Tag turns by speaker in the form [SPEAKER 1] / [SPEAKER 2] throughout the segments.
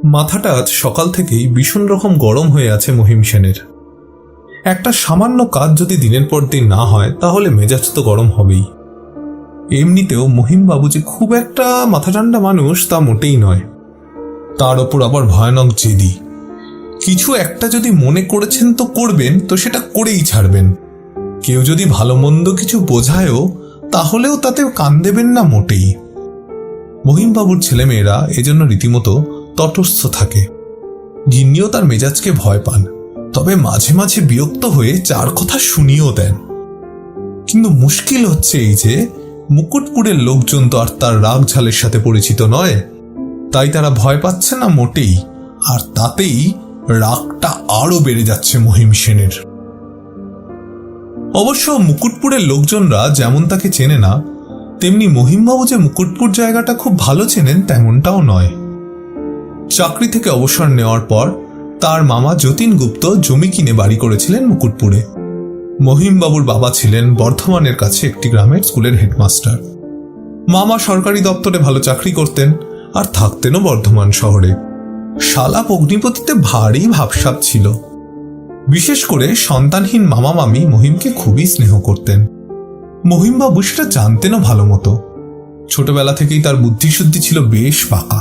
[SPEAKER 1] মাথাটা আজ সকাল থেকেই ভীষণ রকম গরম হয়ে আছে মহিম সেনের। একটা সামান্য কাজ যদি দিনের পর দিন না হয় তাহলে মেজাজ তো গরম হবেই। এমনিতেও মহিমবাবু যে খুব একটা মাথা ঠান্ডা মানুষ তা মোটেই নয়। তার ওপর আবার ভয়ানক জেদি। কিছু একটা যদি মনে করেছেন তো করবেন, তো সেটা করেই ছাড়বেন। কেউ যদি ভালো মন্দ কিছু বোঝায়ও তাহলেও তাতে কান দেবেন না মোটেই। মহিমবাবুর ছেলেমেয়েরা এজন্য রীতিমতো তটস্থ থাকে। গিন্নিও তার মেজাজকে ভয় পান, তবে মাঝে মাঝে বিরক্ত হয়ে চার কথা শুনিয়েও দেন। কিন্তু মুশকিল হচ্ছে এই যে মুকুটপুরের লোকজন তো আর তার রাগ ঝালের সাথে পরিচিত নয়, তাই তারা ভয় পাচ্ছে না মোটেই, আর তাতেই রাগটা আরো বেড়ে যাচ্ছে মহিম সেনের। অবশ্য মুকুটপুরের লোকজনরা যেমন তাকে চেনে না, তেমনি মহিমবাবু যে মুকুটপুর জায়গাটা খুব ভালো চেনেন তেমনটাও নয়। চাকরি থেকে অবসর নেওয়ার পর তার মামা যতীন গুপ্ত জমি কিনে বাড়ি করেছিলেন মুকুটপুরে। মহিমবাবুর বাবা ছিলেন বর্ধমানের কাছে একটি গ্রামের স্কুলের হেডমাস্টার। মামা সরকারি দপ্তরে ভালো চাকরি করতেন আর থাকতেনও বর্ধমান শহরে। শালাপ অগ্নিপতিতে ভারী ভাবসাব ছিল। বিশেষ করে সন্তানহীন মামা মামি মহিমকে খুবই স্নেহ করতেন। মহিমবাবু সেটা জানতেনও ভালো মতো। ছোটবেলা থেকেই তার বুদ্ধিশুদ্ধি ছিল বেশ পাকা।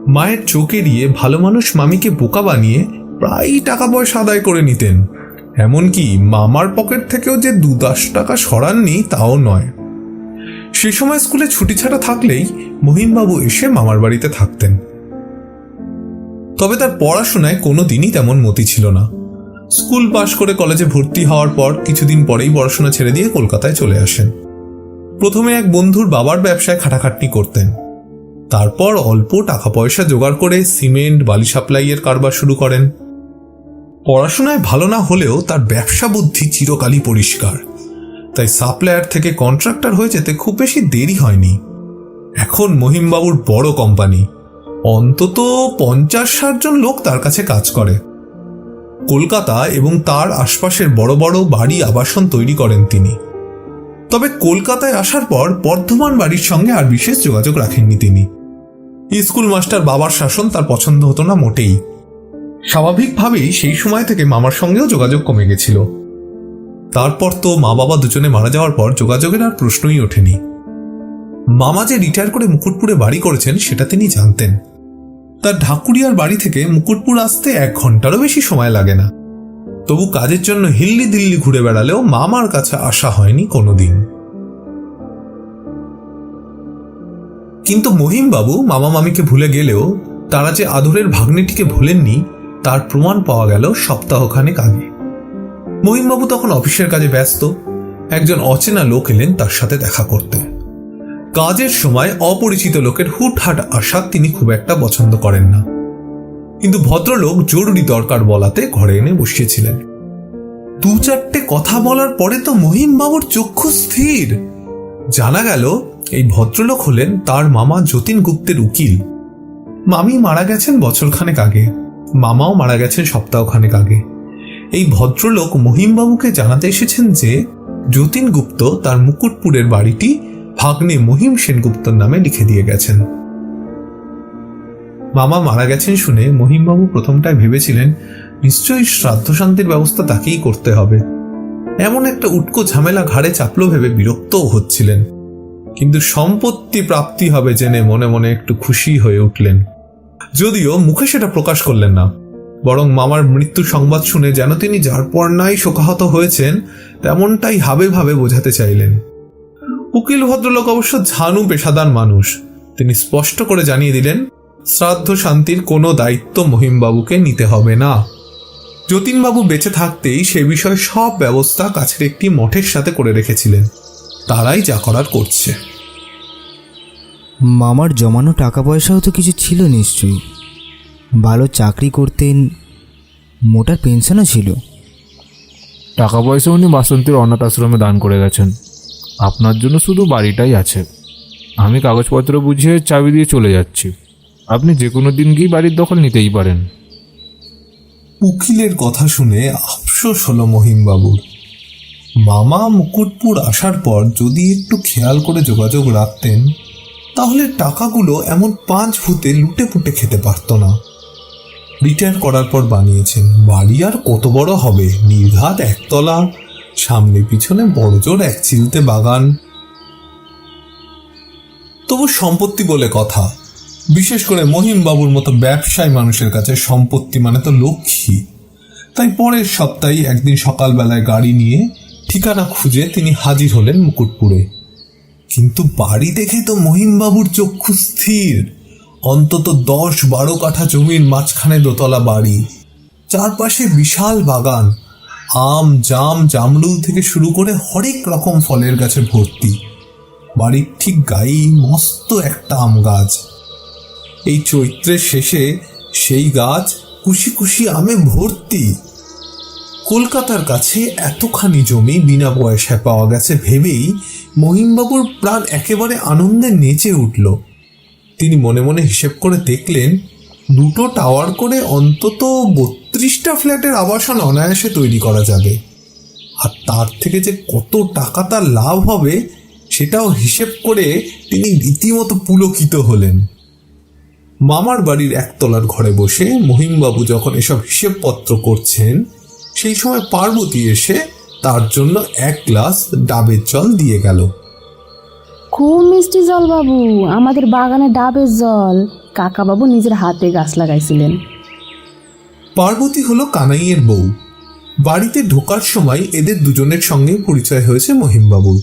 [SPEAKER 1] মায়ের চোখ এড়িয়ে ভালো মানুষ মামিকে বোকা বানিয়ে প্রায়ই টাকা পয়সা আদায় করে নিতেন। এমনকি মামার পকেট থেকেও যে 2-10 টাকা সরাননি তাও নয়। সে সময় স্কুলে ছুটি ছাড়া থাকলেই মহিমবাবু এসে মামার বাড়িতে থাকতেন। তবে তার পড়াশোনায় কোনো দিনই তেমন মতি ছিল না। স্কুল পাশ করে কলেজে ভর্তি হওয়ার পর কিছুদিন পরেই পড়াশোনা ছেড়ে দিয়ে কলকাতায় চলে আসেন। প্রথমে এক বন্ধুর বাবার ব্যবসায় খাটাখাটনি করতেন। তারপর অল্প টাকা পয়সা জোগাড় করে সিমেন্ট বালি সাপ্লাইয়ের কারবার শুরু করেন। পড়াশোনায় ভালো না হলেও তার ব্যবসা বুদ্ধি চিরকালই পরিষ্কার, তাই সাপ্লায়ার থেকে কন্ট্রাক্টর হয়ে যেতে খুব বেশি দেরি হয়নি। এখন মহিমবাবুর বড় কোম্পানি, অন্তত 50-60 জন লোক তার কাছে কাজ করে। কলকাতা এবং তার আশপাশের বড় বড় বাড়ি আবাসন তৈরি করেন তিনি। তবে কলকাতায় আসার পর বর্ধমান বাড়ির সঙ্গে আর বিশেষ যোগাযোগ রাখেননি তিনি। স্কুল মাস্টার বাবার শাসন তার পছন্দ হতো না মোটেই। স্বাভাবিকভাবেই সেই সময় থেকে মামার সঙ্গেও যোগাযোগ কমে গেছিল। তারপর তো মা বাবা দুজনে মারা যাওয়ার পর যোগাযোগের আর প্রশ্নই ওঠেনি। মামা যে রিটায়ার করে মুকুটপুরে বাড়ি করেছেন সেটা তিনি জানতেন। তার ঢাকুরিয়ার বাড়ি থেকে মুকুটপুর আসতে 1 ঘন্টারও বেশি সময় লাগে না। তবু কাজের জন্য হিল্লি দিল্লি ঘুরে বেড়ালেও মামার কাছে আসা হয়নি কোনোদিন। কিন্তু মহিমবাবু মামা মামিকে ভুলে গেলেও তারা যে আদরের ভাগ্নেটিকে ভুলেননি তার প্রমাণ পাওয়া গেল সপ্তাহখানেক আগে। মহিমবাবু তখন অফিসের কাজে ব্যস্ত। একজন অচেনা লোক এলেন তার সাথে দেখা করতে। কাজের সময় অপরিচিত লোকের হুটহাট আসা তিনি খুব একটা পছন্দ করেন না, কিন্তু ভদ্রলোক জরুরি দরকার বলাতে ঘরে এনে বসিয়েছিলেন। 2-4টে কথা বলার পরে তো মহিমবাবুর চক্ষু স্থির। জানা গেল এই ভদ্রলোক হলেন তার মামা যতীন গুপ্তের উকিল। মামি মারা গেছেন বছরখানেক আগে, মামাও মারা গেছেন সপ্তাহখানেক আগে। এই ভদ্রলোক মহিমবাবুকে জানাতে এসেছেন যে যতীন গুপ্ত তার মুকুটপুরের বাড়িটি ভাগ্নে মহিম সেনগুপ্তর নামে লিখে দিয়ে গেছেন। মামা মারা গেছেন শুনে মহিমবাবু প্রথমটায় ভেবেছিলেন নিশ্চয়ই শ্রাদ্ধ শান্তির ব্যবস্থা তাকেই করতে হবে। এমন একটা উটকো ঝামেলা ঘাড়ে চাপলো ভেবে বিরক্তও হচ্ছিলেন। কিন্তু সম্পত্তি প্রাপ্তি হবে জেনে মনে মনে একটু খুশি হয়ে উঠলেন, যদিও মুখে সেটা প্রকাশ করলেন না। বরং মামার মৃত্যু সংবাদ শুনে যেন তিনি যার পর নাই শোকাহত হয়েছেন তেমনটাই হাবে ভাবে বোঝাতে চাইলেন। উকিল ভদ্রলোক অবশ্য ঝানু পেশাদার মানুষ। তিনি স্পষ্ট করে জানিয়ে দিলেন শ্রাদ্ধ শান্তির কোনো দায়িত্ব মহিমবাবুকে নিতে হবে না। যতীনবাবু বেঁচে থাকতেই সে বিষয়ে সব ব্যবস্থা কাছের একটি মঠের সাথে করে রেখেছিলেন, তারাই যা করার করছে।
[SPEAKER 2] মামার জমানো টাকা পয়সাও তো কিছু ছিল নিশ্চয়ই। ভালো চাকরি করতেন, মোটার পেনশনও ছিল।
[SPEAKER 3] টাকা পয়সা উনি বাসন্তীর অনাথ আশ্রমে দান করে গেছেন। আপনার জন্য শুধু বাড়িটাই আছে। আমি কাগজপত্র বুঝিয়ে চাবি দিয়ে চলে যাচ্ছি। আপনি যে কোনো দিন গিয়ে বাড়ির দখল নিতেই পারেন।
[SPEAKER 1] উকিলের কথা শুনে আফসোস হলো মহিমবাবুর। মামা মুকুটপুর আসার পর যদি একটু খেয়াল করে যোগাযোগ রাখতেন তাহলে টাকাগুলো এমন 5 ভূতে লুটে পুটে খেতে পারত না। রিটায়ার করার পর বানিয়েছেন। বাড়ি আর কত বড় হবে, নির্ঘাত একতলা, সামনে পিছনে বড়জোর 1 চিলতে বাগান। তবু সম্পত্তি বলে কথা, বিশেষ করে মহিমবাবুর মতো ব্যবসায়ী মানুষের কাছে সম্পত্তি মানে তো লক্ষ্মী। তাই পরের সপ্তাহে একদিন সকালবেলায় গাড়ি নিয়ে ঠিকানা খুঁজে তিনি হাজির হলেন মুকুটপুরে। কিন্তু বাড়ি দেখে তো মহিমবাবুর চক্ষু স্থির। অন্তত 10-12 কাঠা জমির মাঝখানে দোতলা বাড়ি, চারপাশে বিশাল বাগান, আম জাম জামরুল থেকে শুরু করে হরেক রকম ফলের গাছে ভর্তি। বাড়ির ঠিক গায়ে মস্ত একটা আম গাছ। এই চৈত্রের শেষে সেই গাছ কুশি কুশি আমে ভর্তি। কলকাতার কাছে এতখানি জমি বিনা পয়সায় পাওয়া গেছে ভেবেই মহিমবাবুর প্রাণ একেবারে আনন্দে নেচে উঠল। তিনি মনে মনে হিসেব করে দেখলেন 2টো টাওয়ার করে অন্তত 32টা ফ্ল্যাটের আবাসন অনায়াসে তৈরি করা যাবে। আর তার থেকে যে কত টাকা তার লাভ হবে সেটাও হিসেব করে তিনি রীতিমতো পুলকিত হলেন। মামার বাড়ির একতলার ঘরে বসে মহিমবাবু যখন এসব হিসেবপত্র করছেন, সেই সময় পার্বতী এসে তার জন্য 1 গ্লাস ডাবের জল দিয়ে গেল।
[SPEAKER 4] খুব মিষ্টি জল বাবু, আমাদের বাগানে ডাবের জল কাকাবাবু নিজের হাতে গাছ লাগাইছিলেন।
[SPEAKER 1] পার্বতী হলো কানাইয়ের বউ। বাড়িতে ঢোকার সময় এদের দুজনের সঙ্গে পরিচয় হয়েছে মহিমবাবুর।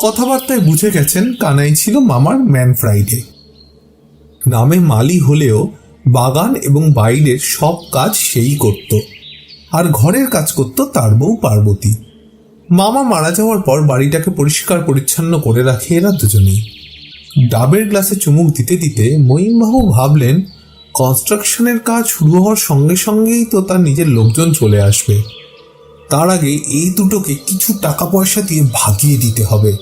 [SPEAKER 1] কথাবার্তায় বুঝে গেছেন কানাই ছিল মামার ম্যান ফ্রাইডে। নামে মালি হলেও বাগান এবং বাইরের সব কাজ সেই করত, আর ঘরের কাজ করত তার বউ পার্বতী। মামা মারা যাওয়ার পর বাড়িটাকে পরিষ্কার পরিচ্ছন্ন করে রাখে এরা দুজনেই। ডাবের গ্লাসে চুমুক দিতে দিতে মহিমবাবু ভাবলেন, কনস্ট্রাকশনের কাজ শুরু হওয়ার সঙ্গে সঙ্গেই তো তার নিজের লোকজন চলে আসবে। তার আগে এই দুটোকে কিছু টাকা পয়সা দিয়ে ভাগিয়ে দিতে হবে।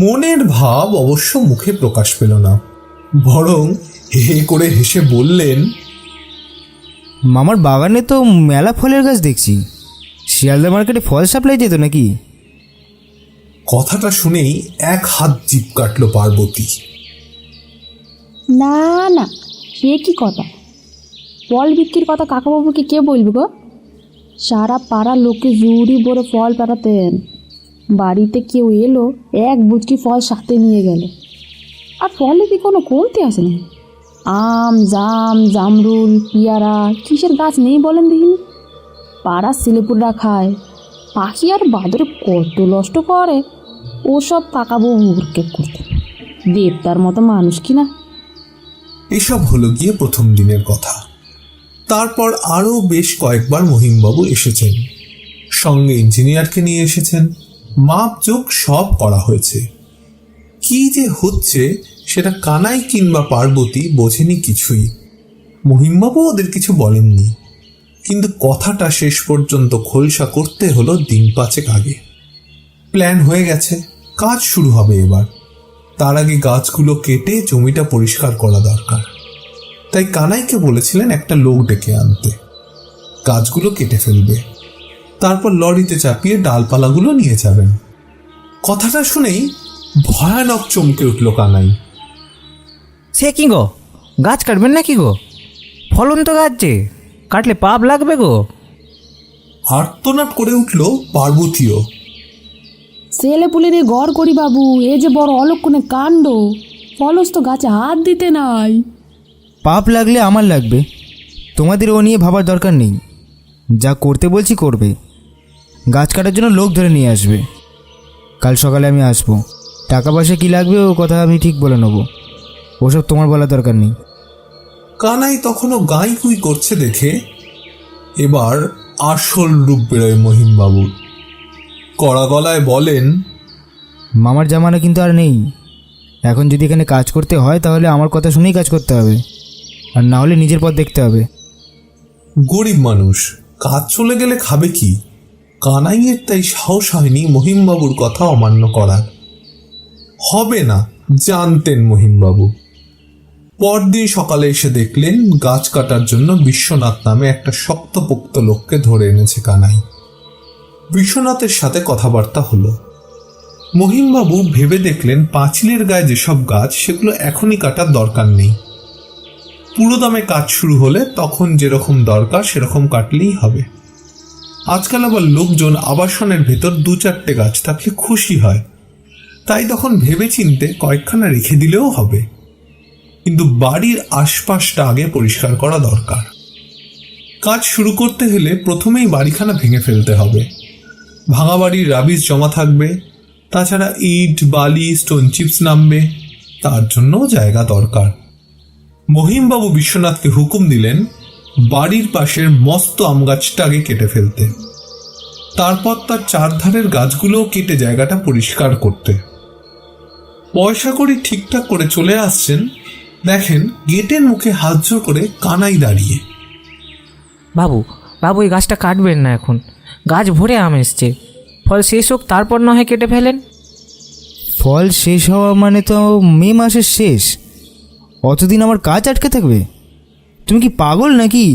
[SPEAKER 1] মনের ভাব অবশ্য মুখে প্রকাশ পেল না, বরং হে হে করে হেসে বললেন,
[SPEAKER 2] মামার বাগানে তো মেলা ফলের গাছ দেখছি, শিয়ালদা মার্কেটে ফল সাপ্লাই যেত নাকি?
[SPEAKER 1] কথাটা শুনেই 1 হাত জিভ কাটল পার্বতী।
[SPEAKER 4] না না, সে কি কথা, ফল বিক্রির কথা কাকাবাবুকে কে বলবে গো? সারা পাড়ার লোককে জুড়ি ভরে ফল পাঠাতেন। বাড়িতে কেউ এলো, 1 বুচকি ফল সাথে নিয়ে গেল। আর ফলে কি কোনো কমতে আসেনি? আম জাম জামরুল পিয়ারা কিসের গাছ নেই বলেন দেখিনি? পাড়ার ছেলেপুররা খায়, পাখি আর বাদরে কত নষ্ট করে। ওসব কাকাবাবু ভ্রুক্ষেপ করতেন। দেবতার মতো মানুষ কিনা।
[SPEAKER 1] এসব হলো গিয়ে প্রথম দিনের কথা। তারপর আরও বেশ কয়েকবার মহিমবাবু এসেছেন, সঙ্গে ইঞ্জিনিয়ারকে নিয়ে এসেছেন। মাপজোক সব করা হয়েছে। কি যে হচ্ছে সেটা কানাই কিংবা পার্বতী বোঝেনি কিছুই। মহিমবাবু ওদের কিছু বলেননি, কিন্তু কথাটা শেষ পর্যন্ত খোলসা করতে হলো দিন 5 আগে। প্ল্যান হয়ে গেছে, কাজ শুরু হবে এবার। তার আগে গাছগুলো কেটে জমিটা পরিষ্কার করা দরকার। তাই কানাইকে বলেছিলেন একটা লোক ডেকে আনতে। গাছগুলো কেটে ফেলবে, তারপর লরিতে চাপিয়ে ডালপালাগুলো নিয়ে যাবেন। কথাটা শুনেই ভয়ানক চমকে উঠল কানাই।
[SPEAKER 2] সে কি গো, গাছ কাটবেন নাকি গো? ফলন তো গাছ যে, কাটলে পাপ লাগবে গো।
[SPEAKER 1] আর্তনাদ করে উঠল পার্বতীও।
[SPEAKER 4] ছেলেপুলের গড় করি বাবু, এ যে বড় অলক্ষণে কাণ্ড। ফলস তো গাছে হাত দিতে নাই।
[SPEAKER 2] পাপ লাগলে আমার লাগবে, তোমাদের ও নিয়ে ভাবার দরকার নেই। যা করতে বলছি করবে। গাছ কাটার জন্য লোক ধরে নিয়ে আসবে। কাল সকালে আমি আসবো। টাকা পয়সা কী লাগবে ও কথা আমি ঠিক বলে নেব, ওসব তোমার বলার দরকার নেই।
[SPEAKER 1] কানাই তখনও গাঁইকুই করছে দেখে এবার আসল রূপ বেরোয় মহিমবাবুর। কড়া গলায় বলেন,
[SPEAKER 2] মামার জামানা কিন্তু আর নেই। এখন যদি এখানে কাজ করতে হয় তাহলে আমার কথা শুনেই কাজ করতে হবে, আর না হলে নিজের পথ দেখতে হবে।
[SPEAKER 1] গরিব মানুষ, কাজ চলে গেলে খাবে কি? কানাইয়ের তাই সাহস হয়নি মহিমবাবুর কথা অমান্য করার। হবে না জানতেন মহিমবাবু। পরদিন সকালে এসে দেখলেন গাছ কাটার জন্য বিশ্বনাথ নামে একটা শক্তপোক্ত লোককে ধরে এনেছে কানাই। বিশ্বনাথের সাথে কথাবার্তা হলো। মহিমবাবু ভেবে দেখলেন পাঁচিলের গায়ে যেসব গাছ সেগুলো এখনই কাটার দরকার নেই, পুরো দামে কাজ শুরু হলে তখন যেরকম দরকার সেরকম কাটলেই হবে। আজকাল আবার লোকজন আবাসনের ভেতর 2-4টে গাছ থাকলে খুশি হয়, তাই তখন ভেবে চিনতে কয়েকখানা রেখে দিলেও হবে, কিন্তু বাড়ির আশপাশটা আগে পরিষ্কার করা দরকার। কাজ শুরু করতে হলে প্রথমেই বাড়িখানা ভেঙে ফেলতে হবে। ভাঙা বাড়ির রাবিশ জমা থাকবে, তাছাড়া ইট বালি স্টোন চিপস নামবে, তার জন্যও জায়গা দরকার। মহিমবাবু বিশ্বনাথকে হুকুম দিলেন বাড়ির পাশের মস্ত আম গাছটা আগে কেটে ফেলতে, তারপর তার চারধারের গাছগুলোও কেটে জায়গাটা পরিষ্কার করতে। পয়সা করি ঠিকঠাক করে চলে আসছেন, দেখেন গেটের মুখে হাত জোর করে কানাই দাঁড়িয়ে।
[SPEAKER 5] বাবু বাবু এই গাছটা কাটবেন না, এখন গাছ ভরে আম এসছে, ফল শেষ হোক তারপর না হয় কেটে ফেলেন।
[SPEAKER 2] ফল শেষ হওয়া মানে তো মে মাসের শেষ, অতদিন আমার কাজ আটকে থাকবে? তুমি কি পাগল নাকি?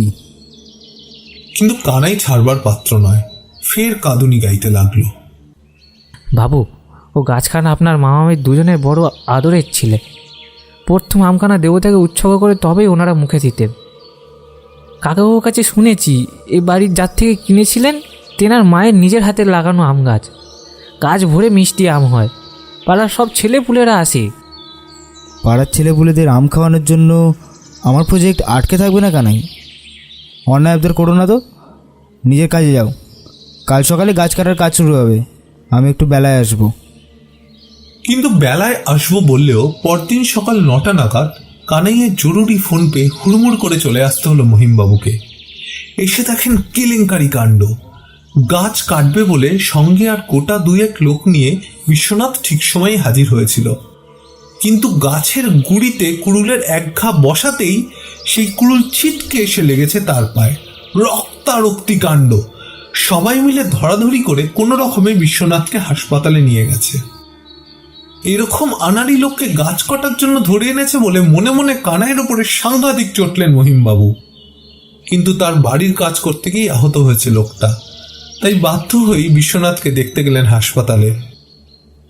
[SPEAKER 1] কিন্তু কানাই ছাড়বার পাত্র নয়, ফের কাঁদুনি গাইতে লাগলো।
[SPEAKER 5] বাবু ও গাছখানা আপনার মামামের দুজনের বড় আদরের ছিলে, প্রথম আমখানা দেবতাকে উৎসর্গ করে তবেই ওনারা মুখে দিতেন। কাকাবাবুর কাছে শুনেছি এই বাড়ির যার থেকে কিনেছিলেন তেনার মায়ের নিজের হাতে লাগানো আম গাছ, গাছ ভরে মিষ্টি আম হয়, পাড়ার সব ছেলেপুলেরা আসে।
[SPEAKER 2] পাড়ার ছেলেপুলেদের আম খাওয়ানোর জন্য আমার প্রজেক্ট আটকে থাকবে না কানাই? অন্যায় আবদার করো না তো, নিজের কাজে যাও। কাল সকালে গাছ কাটার কাজ শুরু হবে, আমি একটু বেলায় আসবো।
[SPEAKER 1] কিন্তু বেলায় আসবো বললেও পরদিন সকাল 9টা নাগাদ কানাইয়ের জরুরি ফোন পেয়ে হুড়মুড় করে চলে আসতে হলো মহিমবাবুকে। এসে দেখেন কেলেঙ্কারি কাণ্ড। গাছ কাটবে বলে সঙ্গে আর গোটা 2-1 লোক নিয়ে বিশ্বনাথ ঠিক সময়ে হাজির হয়েছিল, কিন্তু গাছের গুড়িতে কুড়ুলের এক ঘা বসাতেই সেই কুড়ুল ছিটকে এসে লেগেছে তার পায়ে। রক্তারক্তি কাণ্ড। সবাই মিলে ধরাধরি করে কোনো রকমে বিশ্বনাথকে হাসপাতালে নিয়ে গেছে। এরকম আনাড়ি লোককে গাছ কাটার জন্য ধরে এনেছে বলে মনে মনে কানাইয়ের ওপরে সাংঘাতিক চটলেন মহিমবাবু, কিন্তু তার বাড়ির কাজ করতে গিয়ে আহত হয়েছে লোকটা, তাই বাধ্য হয়েই বিশ্বনাথকে দেখতে গেলেন হাসপাতালে।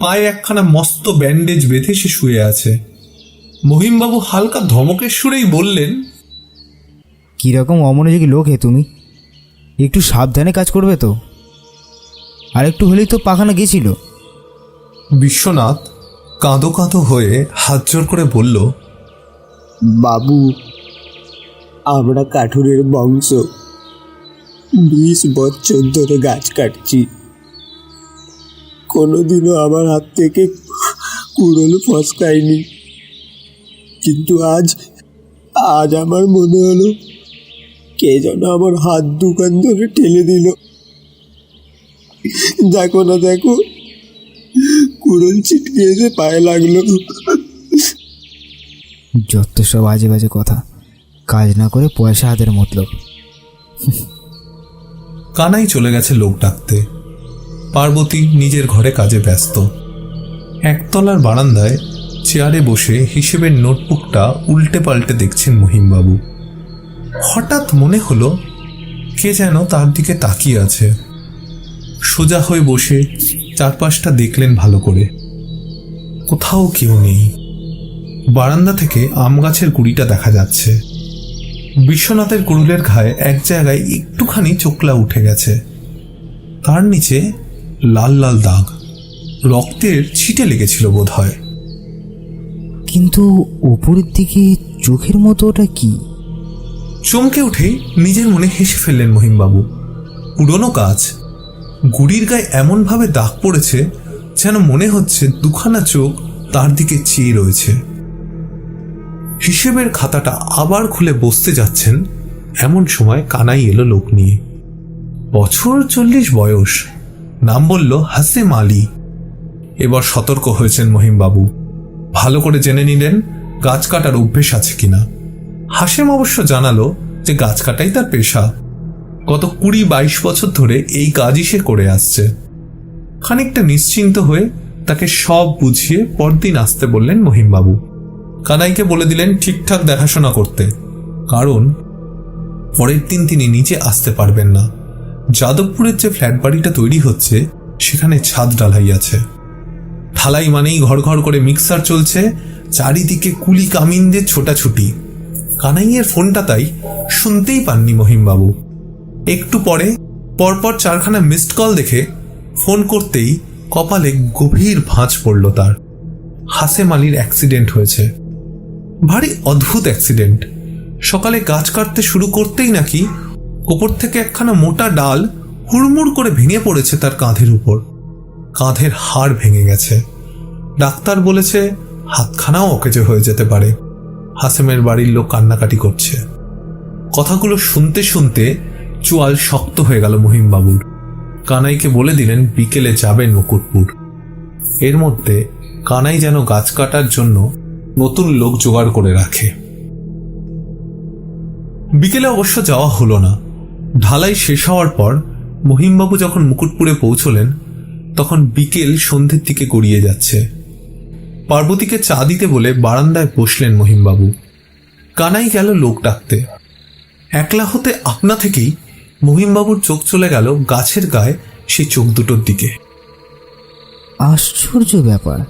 [SPEAKER 1] পায়ে একখানা মস্ত ব্যান্ডেজ বেঁধে সে শুয়ে আছে। মহিমবাবু হালকা ধমকের সুরেই বললেন,
[SPEAKER 2] কীরকম অমনোযোগী লোক হে তুমি, একটু সাবধানে কাজ করবে তো? আর একটু হলেই তো পাখানা গেছিল।
[SPEAKER 1] বিশ্বনাথ কাঁদো কাঁদো হয়ে হাত জোর করে বলল,
[SPEAKER 6] বাবু, আমরা কাঠুরের বংশ, 20 বছর ধরে গাছ কাটছি, কোনোদিনও আমার হাত থেকে কুড়োল ফসকায়নি, কিন্তু আজ আমার মনে হলো কে যেন আমার হাত দুখান ধরে ঠেলে দিল। দেখো না, দেখো কুড়োল ছিটকে এসে পায়ে লাগলো।
[SPEAKER 2] যত সব বাজে বাজে কথা, কাজ না করে পয়সা হাতের মতলব।
[SPEAKER 1] কানাই চলে গেছে লোক ডাকতে। পার্বতী নিজের ঘরে কাজে ব্যস্ত। একতলার বারান্দায় চেয়ারে বসে হিসেবের নোটবুকটা উল্টে পাল্টে দেখছেন মহিমবাবু। হঠাৎ মনে হলো কে যেন তার দিকে তাকিয়ে আছে। সোজা হয়ে বসে চারপাশটা দেখলেন ভালো করে, কোথাও কেউ নেই। বারান্দা থেকে আম গাছের গুড়িটা দেখা যাচ্ছে। বিশ্বনাথের কুড়ুলের ঘায়ে এক জায়গায় একটুখানি চোকলা উঠে গেছে, তার নিচে লাল লাল দাগ, রক্তের ছিটে লেগেছিল বোধ হয়।
[SPEAKER 2] কিন্তু ওপরের দিকে চোখের মতো ওটা কি?
[SPEAKER 1] চমকে উঠেই নিজের মনে হেসে ফেললেন মহিমবাবু। পুরনো গাছ, গুড়ির গায়ে এমনভাবে দাগ পড়েছে যেন মনে হচ্ছে দুখানা চোখ তার দিকে চেয়ে রয়েছে। হিসেবের খাতাটা আবার খুলে বসতে যাচ্ছেন, এমন সময় কানাই এলো লোক নিয়ে। বছর 40 বয়স, নাম বলল হাসেম আলী। এবার সতর্ক হয়েছেন মহিমবাবু, ভালো করে জেনে নিলেন গাছ কাটার অভ্যেস আছে কিনা। হাসেম অবশ্য জানালো যে গাছ কাটাই তার পেশা, গত 20-22 বছর ধরে এই কাজই সে করে আসছে। খানিকটা নিশ্চিন্ত হয়ে তাকে সব বুঝিয়ে পরদিন আসতে বললেন মহিমবাবু। কানাইকে বলে দিলেন ঠিকঠাক দেখাশোনা করতে, কারণ পরের দিন তিনি নিচে আসতে পারবেন না। যাদবপুরের যে ফ্ল্যাট বাড়িটা তৈরি হচ্ছে সেখানে ছাদ ঢালাই আছে। ঢালাই মানেই ঘর ঘর করে মিক্সার চলছে, চারিদিকে কুলি কামিনদের ছোটাছুটি। কানাইয়ের ফোনটা তাই শুনতেই পাননি মহিমবাবু। একটু পরে পরপর 4খানা মিসড কল দেখে ফোন করতেই কপালে গভীর ভাঁজ পড়ল তার। হাসেম আলীর অ্যাক্সিডেন্ট হয়েছে। ভারী অদ্ভুত অ্যাক্সিডেন্ট। সকালে গাছ কাটতে শুরু করতেই নাকি ওপর থেকে একখানা মোটা ডাল হুড়মুড় করে ভেঙে পড়েছে তার কাঁধের উপর। কাঁধের হাড় ভেঙে গেছে। ডাক্তার বলেছে হাতখানাও অকেজো হয়ে যেতে পারে। হাসেমের বাড়ির লোক কান্নাকাটি করছে। কথাগুলো শুনতে শুনতে চোয়াল শক্ত হয়ে গেল মহিমবাবুর। কানাইকে বলে দিলেন বিকেলে যাবেন মুকুটপুর। এর মধ্যে কানাই যেন গাছ কাটার জন্য নতুন লোক জোগাড় করে রাখে। বিকেলে অবশ্য যাওয়া হলো না। ঢালাই শেষ হওয়ার পর মহিমবাবু যখন মুকুটপুরে পৌঁছলেন তখন বিকেল সন্ধ্যের দিকে গড়িয়ে যাচ্ছে। পার্বতীকে চা দিতে বলে বারান্দায় বসলেন মহিমবাবু। কানাই গেল লোক ডাকতে। একলা হতে আপনা থেকেই মহিমবাবুর চোখ চলে গেল গাছের গায়ে সেই চোখ দুটোর দিকে।
[SPEAKER 2] আশ্চর্য ব্যাপার,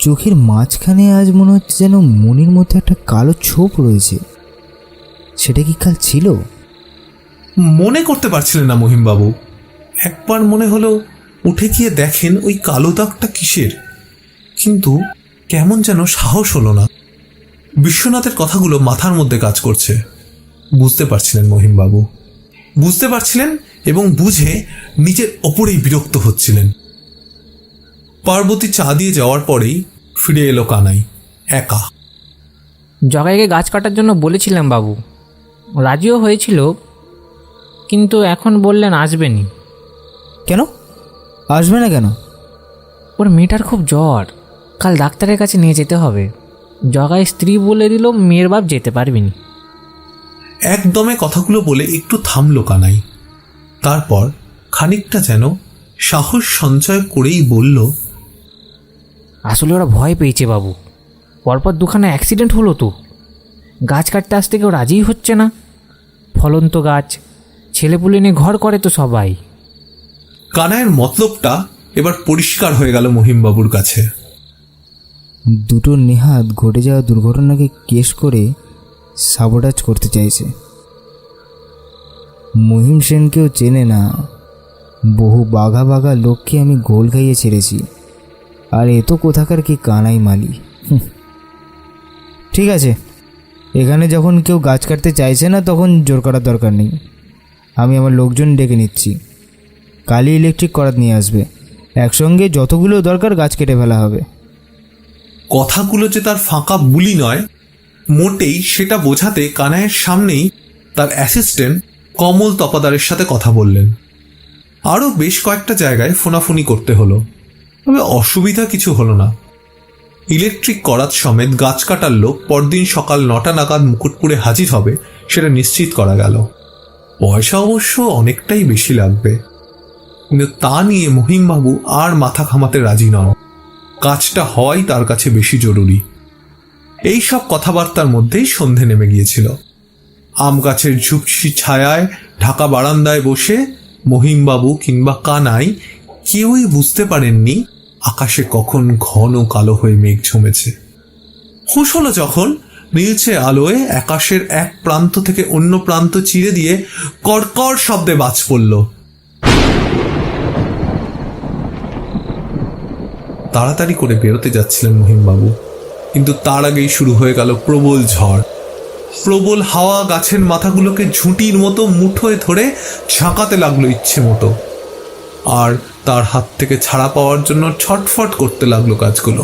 [SPEAKER 2] চোখের মাঝখানে আজ মনে হচ্ছে যেন মনির মধ্যে একটা কালো ছোপ রয়েছে। সেটা কি কাল ছিল?
[SPEAKER 1] মনে করতে পারছিলেন না মহিমবাবু। একবার মনে হলো উঠে গিয়ে দেখেন ওই কালো দাগটা কিসের, কিন্তু কেমন যেন সাহস হলো না। বিশ্বনাথের কথাগুলো মাথার মধ্যে কাজ করছে। বুঝতে পারছিলেন মহিমবাবু, বুঝতে পারছিলেন এবং বুঝে নিজের ওপরেই বিরক্ত হচ্ছিলেন। পার্বতী চা দিয়ে যাওয়ার পরেই ফিরে এলো কানাই একা।
[SPEAKER 5] জগাইকে গাছ কাটার জন্য বলেছিলাম বাবু, রাজিও হয়েছিল, কিন্তু এখন বললেন আসবেনি।
[SPEAKER 2] কেন আসবে না কেন?
[SPEAKER 5] ওর মেয়েটার খুব জ্বর, কাল ডাক্তারের কাছে নিয়ে যেতে হবে। জগাই স্ত্রী বলে দিল মেয়ের বাপ যেতে পারবিনি।
[SPEAKER 1] একদমে কথাগুলো বলে একটু থামলো কানাই। তারপর খানিকটা যেন সাহস সঞ্চয় করেই বলল,
[SPEAKER 5] আসলে ওরা ভয় পেয়েছে বাবু, পরপর 2খানা অ্যাক্সিডেন্ট হলো তো। গাছ কাটতে আসতে কেউ রাজিই হচ্ছে না। ফলন্ত গাছ, ছেলেপুলে নিয়ে ঘর করে তো সবাই।
[SPEAKER 1] কানাইয়ের মতলবটা এবার পরিষ্কার হয়ে গেল মহিমবাবুর কাছে।
[SPEAKER 2] দুটো নেহাত ঘটে যাওয়া দুর্ঘটনাকে কেস করে সাবোটাজ করতে চাইছে। মহিম সেনকেও চেনে না। বহু বাঘা বাঘা লোককে আমি গোল খাইয়ে ছেড়েছি, আর এ তো কোথাকার কি কানাই মালি। ঠিক আছে, এখানে যখন কেউ গাছ কাটতে চাইছে না তখন জোর করার দরকার নেই। আমি আমার লোকজন ডেকে নিচ্ছি, কালই ইলেকট্রিক করাত নিয়ে আসবে। একসঙ্গে যতগুলো দরকার গাছ কেটে ফেলা হবে।
[SPEAKER 1] কথাগুলো যে তার ফাঁকা বুলি নয় মোটেই, সেটা বোঝাতে কানাইয়ের সামনেই তার অ্যাসিস্ট্যান্ট কমল তপাদারের সাথে কথা বললেন। আরও বেশ কয়েকটা জায়গায় ফোনাফুনি করতে হলো, তবে অসুবিধা কিছু হলো না। ইলেকট্রিক করাত সমেত গাছ কাটার লোক পরদিন সকাল 9টা নাগাদ মুকুটপুরে হাজির হবে সেটা নিশ্চিত করা গেল। পয়সা অবশ্য অনেকটাই বেশি লাগবে, কিন্তু তা নিয়ে মহিমবাবু আর মাথা ঘামাতে রাজি নন। কাজটা হওয়াই তার কাছে বেশি জরুরি। এই সব কথাবার্তার মধ্যেই সন্ধে নেমে গিয়েছিল। আম গাছের ঝুপসি ছায়ায় ঢাকা বারান্দায় বসে মহিমবাবু কিংবা কানাই কেউই বুঝতে পারেননি আকাশে কখন ঘন কালো হয়ে মেঘ জমেছে। হুঁশ হলো যখন নীলচে আলোয় আকাশের এক প্রান্ত থেকে অন্য প্রান্ত চিরে দিয়ে কড়কড় শব্দে বাজ পড়ল। তাড়াতাড়ি করে বেরোতে যাচ্ছিলেন মহিমবাবু, কিন্তু তার আগেই শুরু হয়ে গেল প্রবল ঝড়। প্রবল হাওয়া গাছের মাথাগুলোকে ঝুঁটির মতো মুঠোয় ধরে ঝাঁকাতে লাগলো ইচ্ছে মতো, আর তার হাত থেকে ছাড়া পাওয়ার জন্য ছটফট করতে লাগলো গাছগুলো।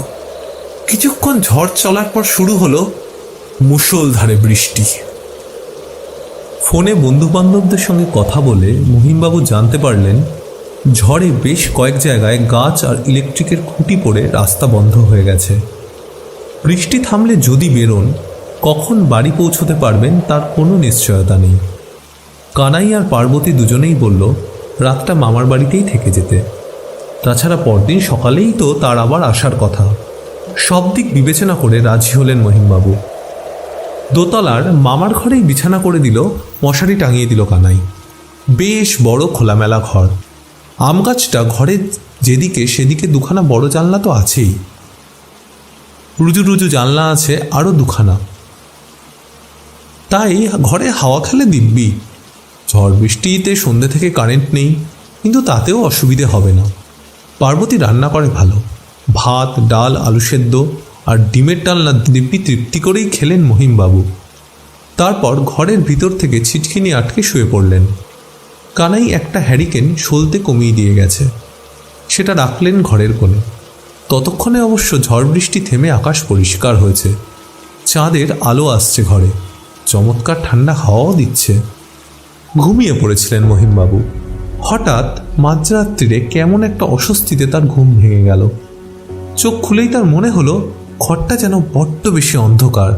[SPEAKER 1] কিছুক্ষণ ঝড় চলার পর শুরু হলো মুষলধারে বৃষ্টি। ফোনে বন্ধু বান্ধবদের সঙ্গে কথা বলে মহিমবাবু জানতে পারলেন ঝড়ে বেশ কয়েক জায়গায় গাছ আর ইলেকট্রিকের খুঁটি পড়ে রাস্তা বন্ধ হয়ে গেছে। বৃষ্টি থামলে যদি বেরোন, কখন বাড়ি পৌঁছতে পারবেন তার কোনো নিশ্চয়তা নেই। কানাই আর পার্বতী দুজনেই বলল রাতটা মামার বাড়িতেই থেকে যেতে। তাছাড়া পরদিন সকালেই তো তার আবার আসার কথা। সব দিক বিবেচনা করে রাজি হলেন মহিমবাবু। দোতলার মামার ঘরেই বিছানা করে দিল, মশারি টাঙিয়ে দিল কানাই। বেশ বড় খোলামেলা ঘর। আম গাছটা ঘরের যেদিকে সেদিকে দুখানা বড় জানলা তো আছেই, রুজু রুজু জানলা আছে আরও দুখানা, তাই ঘরে হাওয়া খেলে দিব্যি। ঝড় বৃষ্টিতে সন্ধ্যে থেকে কারেন্ট নেই, কিন্তু তাতেও অসুবিধে হবে না। পার্বতী রান্না করে ভালো, ভাত, ডাল, আলু সেদ্ধ আর ডিমের ডালনা দিব্যি তৃপ্তি করেই খেলেন মহিমবাবু। তারপর ঘরের ভিতর থেকে ছিটকিনি আটকে শুয়ে পড়লেন। কানাই একটা হ্যারিকেন সলতে কমিয়ে দিয়ে গেছে, সেটা রাখলেন ঘরের কোণে। ততক্ষণে অবশ্য ঝড় বৃষ্টি থেমে আকাশ পরিষ্কার হয়েছে, চাঁদের আলো আসছে ঘরে, চমৎকার ঠান্ডা হাওয়াও দিচ্ছে। ঘুমিয়ে পড়েছিলেন মহিমবাবু। হঠাৎ মাঝরাত্রিরে কেমন একটা অস্বস্তিতে তার ঘুম ভেঙে গেল। চোখ খুলেই তার মনে হলো ঘরটা যেন বড্ড বেশি অন্ধকার,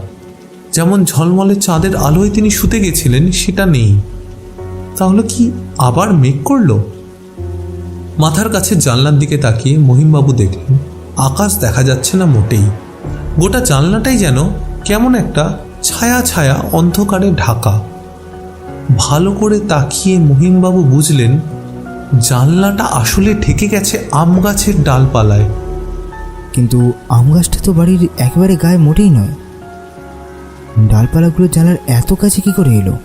[SPEAKER 1] যেমন ঝলমলে চাঁদের আলোয় তিনি শুতে গেছিলেন সেটা নেই। তাহলে কি আবার মেঘ করল? মাথার কাছে জানলার দিকে তাকিয়ে মহিমবাবু দেখলেন আকাশ দেখা যাচ্ছে না মোটেই। গোটা জানলাটাই যেন কেমন একটা ছায়া ছায়া অন্ধকারে ঢাকা। ভালো করে তাকিয়ে মহিমবাবু বুঝলেন জানলাটা আসলে ঢেকে গেছে আম গাছের ডালপালায়।
[SPEAKER 2] কিন্তু আম গাছটা তো বাড়ির একেবারে গায়ে মোটেই নয়, ডালপালাগুলো জানলার এত কাছে কি করে এলো?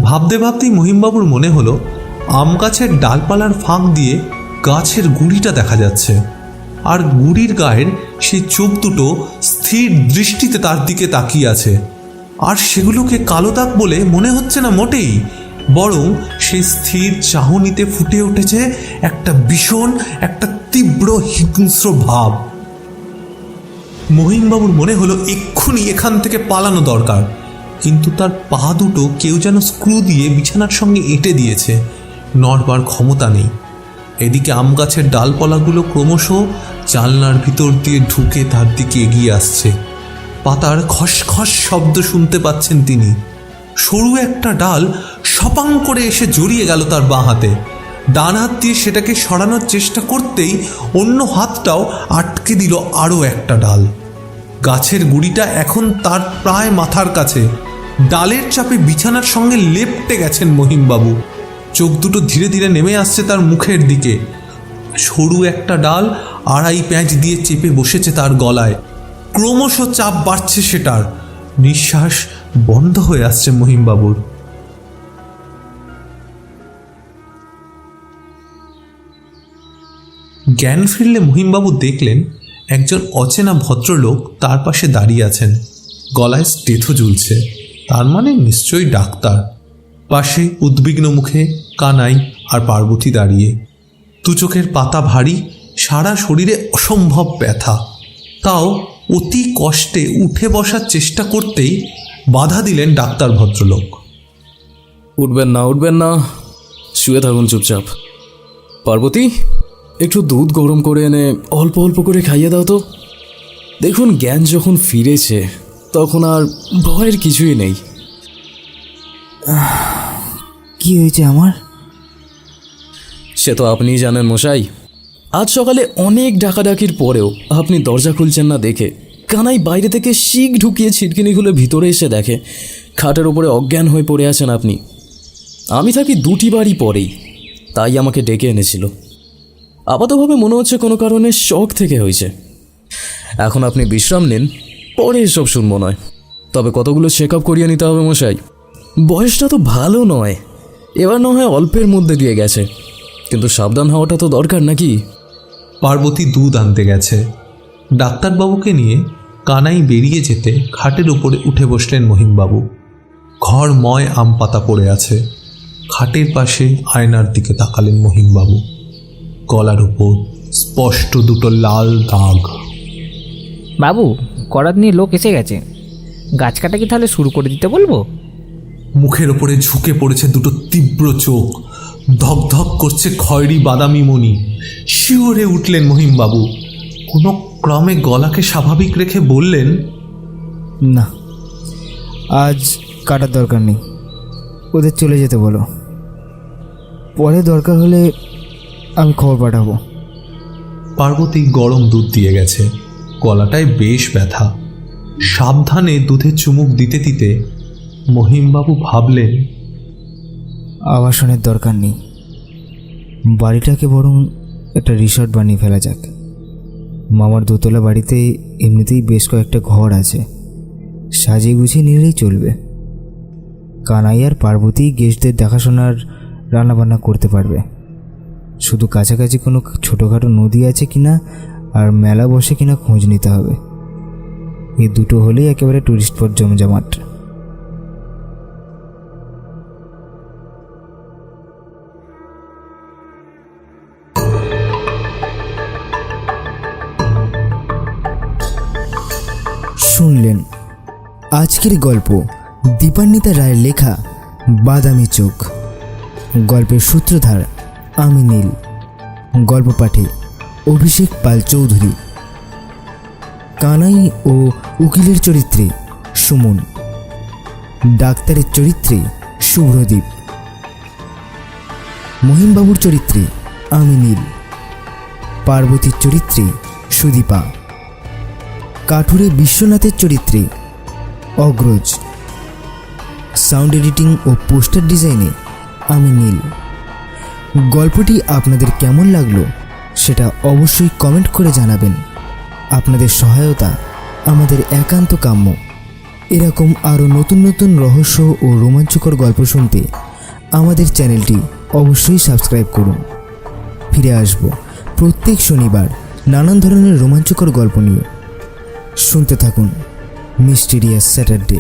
[SPEAKER 1] ভাবতে ভাবতেই মহিমবাবুর মনে হলো আম গাছের ডালপালার ফাঁক দিয়ে গাছের গুঁড়িটা দেখা যাচ্ছে, আর গুঁড়ির গায়ের সেই চোখ দুটো স্থির দৃষ্টিতে তার দিকে তাকিয়ে আছে। আর সেগুলোকে কালো দাগ বলে মনে হচ্ছে না মোটেই, বরং সেই স্থির চাহনিতে ফুটে উঠেছে একটা ভীষণ, একটা তীব্র হিংস্র ভাব। মহিমবাবুর মনে হলো এক্ষুনি এখান থেকে পালানো দরকার, কিন্তু তার পা দুটো কেউ যেন স্ক্রু দিয়ে বিছানার সঙ্গে এঁটে দিয়েছে, নড়বার ক্ষমতা নেই। এদিকে আম গাছের ডালপালাগুলো ক্রমশ জানলার ভিতর দিয়ে ঢুকে তার দিকে এগিয়ে আসছে। পাতার খসখস শব্দ শুনতে পাচ্ছেন তিনি। সরু একটা ডাল সপাং করে এসে জড়িয়ে গেল তার বাঁ হাতে। ডান হাত দিয়ে সেটাকে সরানোর চেষ্টা করতেই অন্য হাতটাও আটকে দিল আরও একটা ডাল। গাছের গুঁড়িটা এখন তার প্রায় মাথার কাছে। ডালের চাপে বিছানার সঙ্গে লেপ্টে গেছেন মহিমবাবু। চোখ দুটো ধীরে ধীরে নেমে আসছে তার মুখের দিকে। সরু একটা ডাল আড়াই প্যাঁচ দিয়ে চেপে বসেছে তার গলায়। ক্রমশ চাপ বাড়ছে সেটার। নিঃশ্বাস বন্ধ হয়ে আসছে মহিমবাবুর। জ্ঞান ফিরলে মহিমবাবু দেখলেন একজন অচেনা ভদ্রলোক তার পাশে দাঁড়িয়ে আছেন, গলায় স্টেথো ঝুলছে, তার মানে নিশ্চয়ই ডাক্তার। পাশে উদ্বিগ্ন মুখে কানাই আর পার্বতী দাঁড়িয়ে। দু চোখের পাতা ভারী, সারা শরীরে অসম্ভব ব্যথা। তাও অতি কষ্টে উঠে বসার চেষ্টা করতেই বাধা দিলেন ডাক্তার ভদ্রলোক।
[SPEAKER 7] উঠবেন না, শুয়ে থাকুন চুপচাপ। পার্বতী, একটু দুধ গরম করে এনে অল্প অল্প করে খাইয়ে দাও তো। দেখুন, জ্ঞান যখন ফিরেছে তখন আর ভয়ের কিছুই নেই।
[SPEAKER 2] কি হয়েছে আমার?
[SPEAKER 7] সে তো আপনিই জানেন মশাই। আজ সকালে অনেক ডাকাডাকির পরেও আপনি দরজা খুলছেন না দেখে কানাই বাইরে থেকে শিক ঢুকিয়ে ছিটকিনি খুলে ভিতরে এসে দেখে খাটের ওপরে অজ্ঞান হয়ে পড়ে আছেন আপনি। আমি থাকি 2টি বাড়ি পরেই, তাই আমাকে ডেকে এনেছিল। আপাতভাবে মনে হচ্ছে কোনো কারণে শক থেকে হয়েছে। এখন আপনি বিশ্রাম নিন, পরে এসব শুনবো নয়। তবে কতগুলো চেক আপ করিয়ে নিতে হবে মশাই। বয়সটা তো ভালো নয়, এবার না হয় অল্পের মধ্যে দিয়ে গেছে, কিন্তু সাবধান হওয়াটা তো দরকার নাকি?
[SPEAKER 1] পার্বতী দুধ আনতে গেছে। ডাক্তারবাবুকে নিয়ে কানাই বেরিয়ে যেতে খাটের উপরে উঠে বসলেন মহিমবাবু। ঘরময় আম পাতা পড়ে আছে। খাটের পাশে আয়নার দিকে তাকালেন মহিমবাবু। গলার উপর স্পষ্ট দুটো লাল দাগ।
[SPEAKER 5] বাবু, করাত নিয়ে লোক এসে গেছে, গাছ কাটা কি তাহলে শুরু করে দিতে বলবো?
[SPEAKER 1] মুখের ওপরে ঝুঁকে পড়েছে দুটো তীব্র চোখ, ধকধক করছে খয়েরি বাদামি মণি। শিউরে উঠলেন মহিমবাবু। কোনো ক্রমে গলাকে স্বাভাবিক রেখে বললেন,
[SPEAKER 2] না, আজ কাটার দরকার নেই, ওদের চলে যেতে বলো। পরে দরকার হলে আমি খবর পাঠাবো।
[SPEAKER 1] পার্বতী গরম দুধ দিয়ে গেছে, গলাটায় বেশ ব্যথা। সাবধানে দুধে চুমুক দিতে দিতে মহিমবাবু ভাবলেন,
[SPEAKER 2] আবাসনের দরকার নেই, বাড়িটাকে বরং একটা রিসর্ট বানিয়ে ফেলা যাক। মামার দোতলা বাড়িতে এমনিতেই বেশ কয়েকটা ঘর আছে, সাজিয়ে গুছিয়ে নিলেই চলবে। কানাই আর পার্বতী গেস্টদের দেখাশোনার রান্নাবান্না করতে পারবে। শুধু কাছাকাছি কোনো ছোটোখাটো নদী আছে কিনা আর মেলা বসে কিনা খোঁজ নিতে হবে। এই দুটো হলেই একেবারে টুরিস্ট স্পট জমজমাট। শুনলেন আজকের গল্প দীপান্বিতা রায়ের লেখা বাদামি চোখ। গল্পের সূত্রধার আমি নীল। গল্প পাঠে অভিষেক পাল চৌধুরী। কানাই ও উকিলের চরিত্রে সুমন, ডাক্তারের চরিত্রে শুভ্রদীপ, মহিমবাবুর চরিত্রে আমি নীল, পার্বতীর চরিত্রে সুদীপা, কাঠুরে বিশ্বনাথের চরিত্রে অগ্রজ, সাউন্ড এডিটিং ও পোস্টার ডিজাইনে আমি নীল। গল্পটি আপনাদের কেমন লাগলো সেটা অবশ্যই কমেন্ট করে জানাবেন। আপনাদের সহায়তা আমাদের একান্ত কাম্য। এরকম আরও নতুন নতুন রহস্য ও রোমাঞ্চকর গল্প শুনতে আমাদের চ্যানেলটি অবশ্যই সাবস্ক্রাইব করুন। ফিরে আসব প্রত্যেক শনিবার নানান ধরনের রোমাঞ্চকর গল্প নিয়ে। শুনতে থাকুন মিস্টিরিয়াস স্যাটারডে।